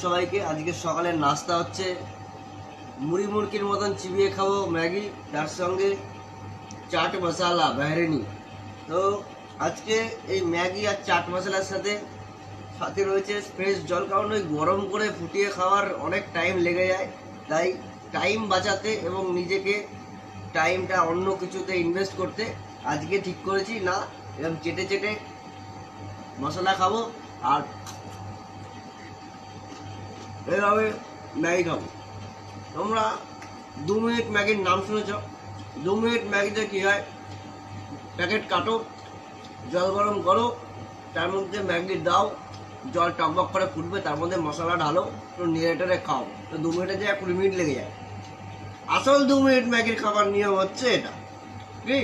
সবাইকে আজকে সকালের নাস্তা হচ্ছে মুড়ি মুড়কির মতন চিবিয়ে খাবো ম্যাগি, তার সঙ্গে চাট মশলা বেহরেনি। তো আজকে এই ম্যাগি আর চাট মশলার সাথে সাথে রয়েছে ফ্রেশ জল, কারণ ওই গরম করে ফুটিয়ে খাওয়ার অনেক টাইম লেগে যায়। তাই টাইম বাঁচাতে এবং নিজেকে টাইমটা অন্য কিছুতে ইনভেস্ট করতে আজকে ঠিক করেছি না এরকম চেটে চেটে মশলা খাবো আর এভাবে ম্যাগি খাবো। তোমরা 2 মিনিট ম্যাগির নাম শুনেছ? 2 মিনিট ম্যাগিতে কী হয়, প্যাকেট কাটো, জল গরম করো, তার মধ্যে ম্যাগি দাও, জল টকবক করে ফুটবে, তার মধ্যে মশলা ঢালো, তো নেড়ে খাও। তো 2 মিনিটে যায় 20 মিনিট লেগে যায়। আসল 2 মিনিট ম্যাগির খাবার নিয়ম হচ্ছে এটা, কি?